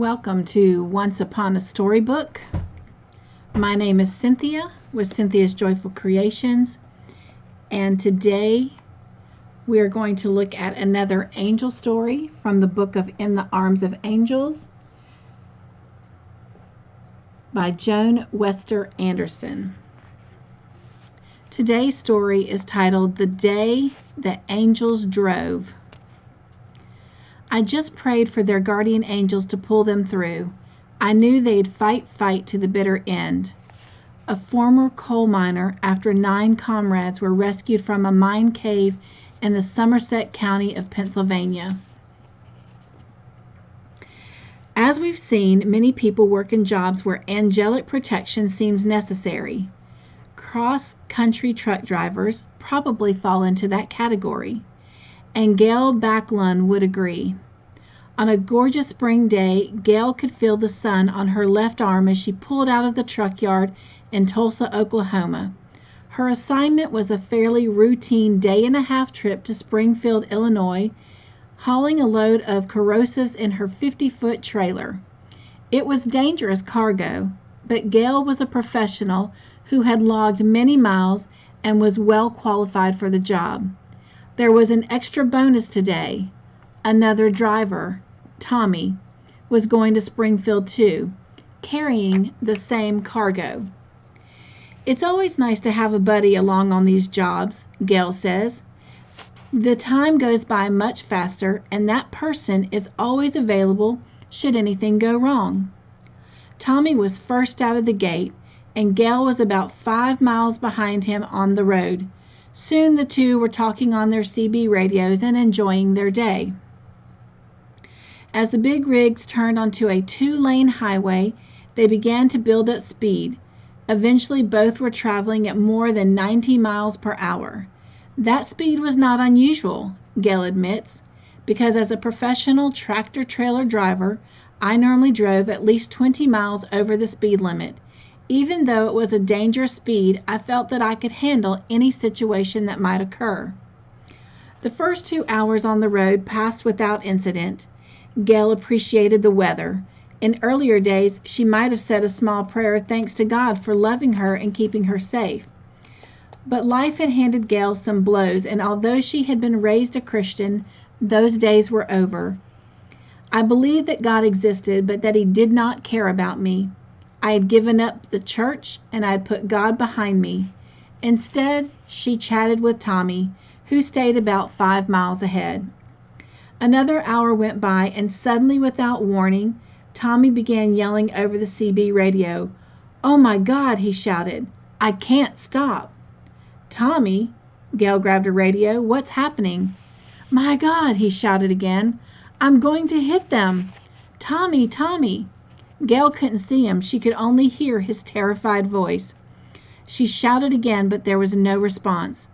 welcome to Once Upon a Storybook. My name is Cynthia with Cynthia's Joyful Creations, and today we are going to look at another angel story from the book of In the Arms of Angels by Joan Wester Anderson. Today's story is titled The Day the Angels Drove. I just prayed for their guardian angels to pull them through. I knew they'd fight to the bitter end. A former coal miner, after 9 comrades were rescued from a mine cave in the Somerset County of Pennsylvania. As we've seen, many people work in jobs where angelic protection seems necessary. Cross-country truck drivers probably fall into that category, and Gail Backlund would agree. On a gorgeous spring day, Gail could feel the sun on her left arm as she pulled out of the truck yard in Tulsa, Oklahoma. Her assignment was a fairly routine day-and-a-half trip to Springfield, Illinois, hauling a load of corrosives in her 50-foot trailer. It was dangerous cargo, but Gail was a professional who had logged many miles and was well qualified for the job. There was an extra bonus today. Another driver, Tommy, was going to Springfield too, carrying the same cargo. It's always nice to have a buddy along on these jobs, Gail says. The time goes by much faster, and that person is always available should anything go wrong. Tommy was first out of the gate, and Gail was about 5 miles behind him on the road. Soon the two were talking on their CB radios and enjoying their day. As the big rigs turned onto a 2-lane highway, they began to build up speed. Eventually, both were traveling at more than 90 miles per hour. That speed was not unusual, Gail admits, because as a professional tractor-trailer driver, I normally drove at least 20 miles over the speed limit. Even though it was a dangerous speed, I felt that I could handle any situation that might occur. The first 2 hours on the road passed without incident. Gail appreciated the weather. In earlier days, she might have said a small prayer thanks to God for loving her and keeping her safe. But life had handed Gail some blows, and although she had been raised a Christian, those days were over. I believed that God existed, but that He did not care about me. I had given up the church, and I had put God behind me. Instead, she chatted with Tommy, who stayed about 5 miles ahead. Another hour went by, and suddenly, without warning, Tommy began yelling over the CB radio. "Oh my God," he shouted. "I can't stop." "Tommy," Gail grabbed a radio, "what's happening?" "My God," he shouted again. "I'm going to hit them. Tommy, Tommy." Gail couldn't see him. She could only hear his terrified voice. She shouted again, but there was no response.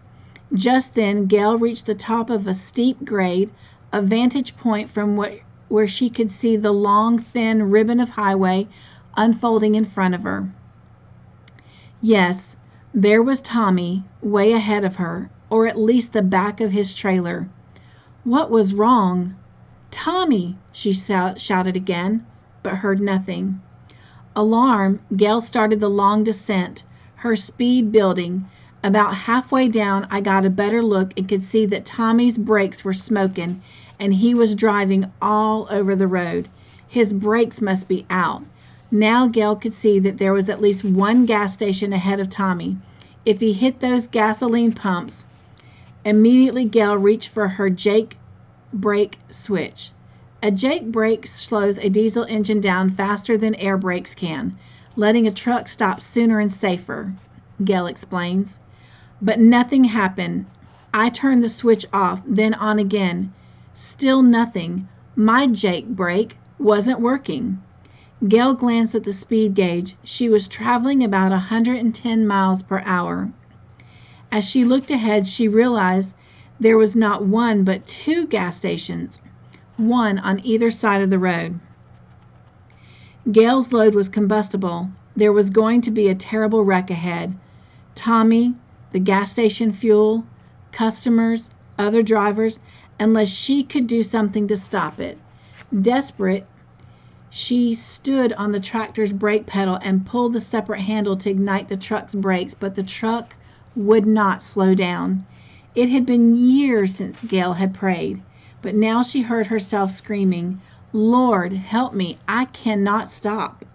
Just then, Gail reached the top of a steep grade, a vantage point from where she could see the long, thin ribbon of highway unfolding in front of her. Yes, there was Tommy, way ahead of her, or at least the back of his trailer. What was wrong? "Tommy!" she shouted again, but heard nothing. Alarmed, Gail started the long descent, her speed building. About halfway down, I got a better look and could see that Tommy's brakes were smoking, and he was driving all over the road. His brakes must be out. Now Gail could see that there was at least one gas station ahead of Tommy. If he hit those gasoline pumps, immediately Gail reached for her Jake brake switch. A Jake brake slows a diesel engine down faster than air brakes can, letting a truck stop sooner and safer, Gail explains. But nothing happened. I turned the switch off, then on again. Still nothing. My Jake brake wasn't working. Gail glanced at the speed gauge. She was traveling about 110 miles per hour. As she looked ahead, she realized there was not one but 2 gas stations, one on either side of the road. Gail's load was combustible. There was going to be a terrible wreck ahead. Tommy, the gas station fuel, customers, other drivers, unless she could do something to stop it. Desperate, She stood on the tractor's brake pedal and pulled the separate handle to ignite the truck's brakes, but the truck would not slow down. It had been years since Gail had prayed, but now she heard herself screaming, "Lord, help me, I cannot stop."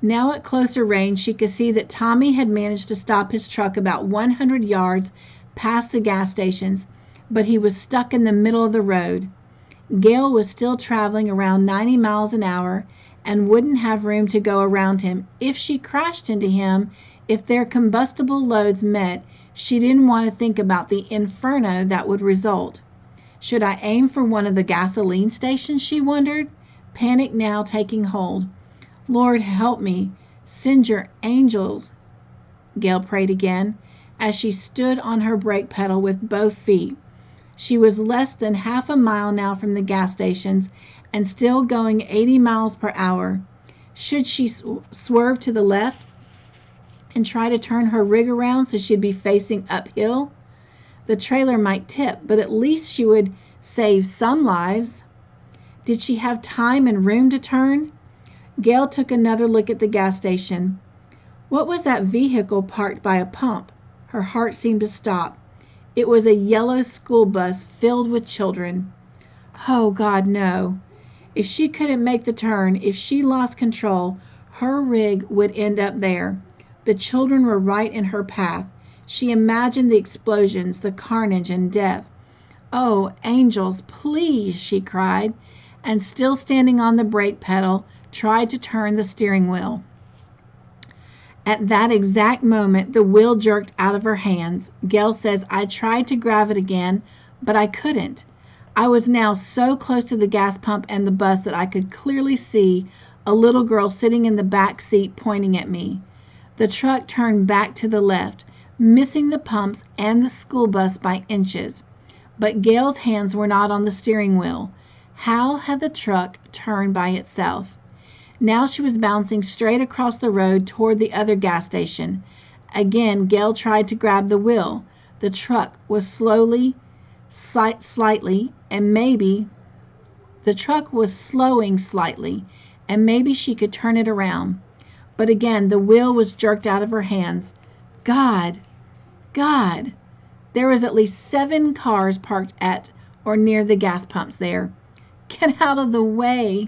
Now at closer range, she could see that Tommy had managed to stop his truck about 100 yards past the gas stations, but he was stuck in the middle of the road. Gail was still traveling around 90 miles an hour and wouldn't have room to go around him. If she crashed into him, if their combustible loads met, she didn't want to think about the inferno that would result. Should I aim for one of the gasoline stations, she wondered, panic now taking hold. Lord, help me. Send your angels, Gail prayed again, as she stood on her brake pedal with both feet. She was less than half a mile now from the gas stations and still going 80 miles per hour. Should she swerve to the left and try to turn her rig around so she'd be facing uphill? The trailer might tip, but at least she would save some lives. Did she have time and room to turn? Gail took another look at the gas station. What was that vehicle parked by a pump? Her heart seemed to stop. It was a yellow school bus filled with children. Oh, God, no. If she couldn't make the turn, if she lost control, her rig would end up there. The children were right in her path. She imagined the explosions, the carnage and death. Oh, angels, please, she cried, and still standing on the brake pedal, tried to turn the steering wheel. At that exact moment, the wheel jerked out of her hands. Gail says, I tried to grab it again, but I couldn't. I was now so close to the gas pump and the bus that I could clearly see a little girl sitting in the back seat pointing at me. The truck turned back to the left, missing the pumps and the school bus by inches. But Gail's hands were not on the steering wheel. How had the truck turned by itself? Now she was bouncing straight across the road toward the other gas station. Again, Gail tried to grab the wheel. The truck was slowing slightly, and maybe she could turn it around. But again, the wheel was jerked out of her hands. God! God! There was at least 7 cars parked at or near the gas pumps there. Get out of the way!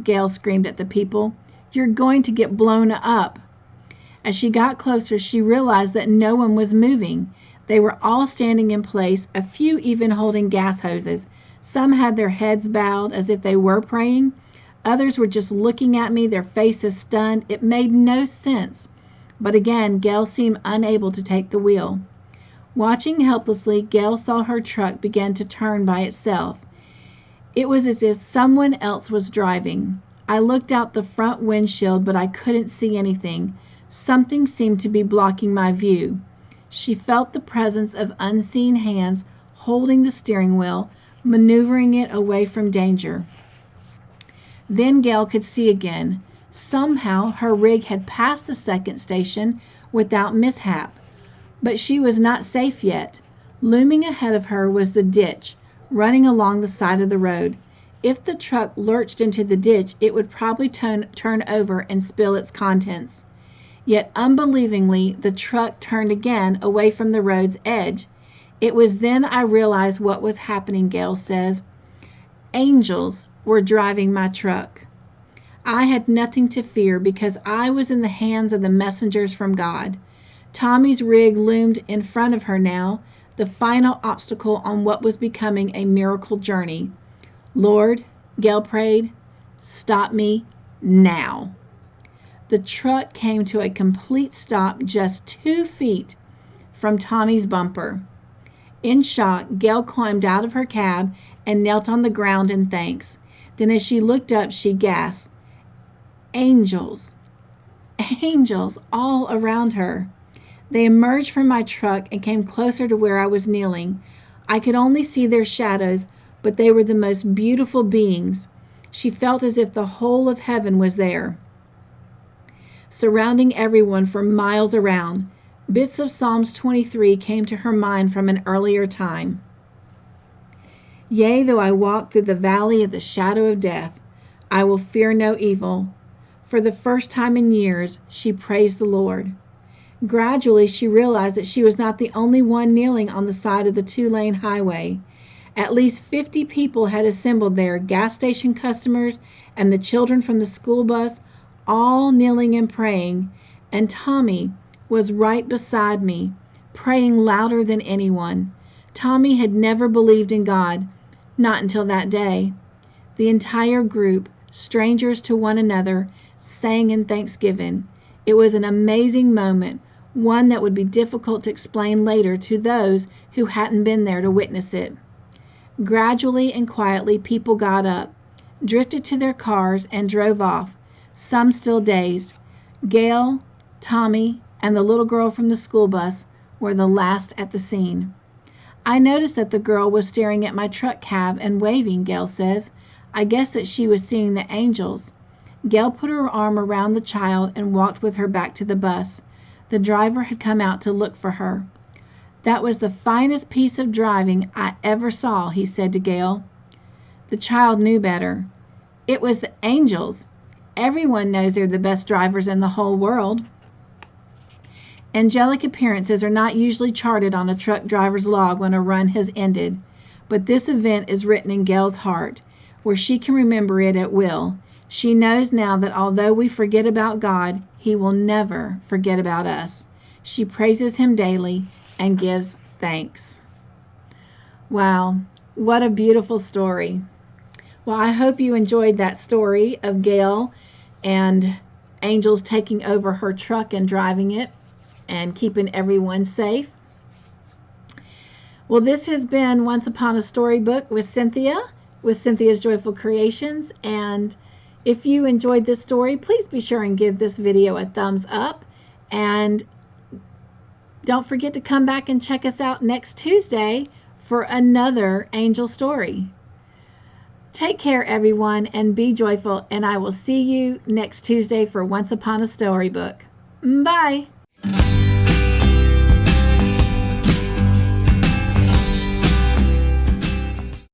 Gail screamed at the people. You're going to get blown up. As she got closer, she realized that no one was moving. They were all standing in place, a few even holding gas hoses. Some had their heads bowed as if they were praying. Others were just looking at me, their faces stunned. It made no sense. But again, Gail seemed unable to take the wheel. Watching helplessly, Gail saw her truck begin to turn by itself. It was as if someone else was driving. I looked out the front windshield, but I couldn't see anything. Something seemed to be blocking my view. She felt the presence of unseen hands holding the steering wheel, maneuvering it away from danger. Then Gail could see again. Somehow her rig had passed the second station without mishap. But she was not safe yet. Looming ahead of her was the ditch, running along the side of the road. If the truck lurched into the ditch, it would probably turn over and spill its contents. Yet unbelievingly, the truck turned again away from the road's edge. It was then I realized what was happening, Gail says. Angels were driving my truck. I had nothing to fear because I was in the hands of the messengers from God. Tommy's rig loomed in front of her now, the final obstacle on what was becoming a miracle journey. Lord, Gail prayed, stop me now. The truck came to a complete stop just 2 feet from Tommy's bumper. In shock, Gail climbed out of her cab and knelt on the ground in thanks. Then as she looked up, she gasped, Angels! Angels all around her. They emerged from my truck and came closer to where I was kneeling. I could only see their shadows, but they were the most beautiful beings. She felt as if the whole of heaven was there, surrounding everyone for miles around. Bits of Psalms 23 came to her mind from an earlier time. Yea, though I walk through the valley of the shadow of death, I will fear no evil. For the first time in years, she praised the Lord. Gradually, she realized that she was not the only one kneeling on the side of the two-lane highway. At least 50 people had assembled there, gas station customers and the children from the school bus, all kneeling and praying, and Tommy was right beside me, praying louder than anyone. Tommy had never believed in God, not until that day. The entire group, strangers to one another, sang in thanksgiving. It was an amazing moment, one that would be difficult to explain later to those who hadn't been there to witness it. Gradually and quietly, people got up, drifted to their cars, and drove off, some still dazed. Gail, Tommy, and the little girl from the school bus were the last at the scene. I noticed that the girl was staring at my truck cab and waving, Gail says. I guess that she was seeing the angels. Gail put her arm around the child and walked with her back to the bus. The driver had come out to look for her. That was the finest piece of driving I ever saw, he said to Gail. The child knew better. It was the angels. Everyone knows they're the best drivers in the whole world. Angelic appearances are not usually charted on a truck driver's log when a run has ended, but this event is written in Gail's heart, where she can remember it at will. She knows now that although we forget about God, He will never forget about us. She praises Him daily and gives thanks. Wow, what a beautiful story. Well, I hope you enjoyed that story of Gail and angels taking over her truck and driving it and keeping everyone safe. Well, this has been Once Upon a Storybook with Cynthia, with Cynthia's Joyful Creations. And if you enjoyed this story, please be sure and give this video a thumbs up. And don't forget to come back and check us out next Tuesday for another angel story. Take care, everyone, and be joyful. And I will see you next Tuesday for Once Upon a Storybook. Bye.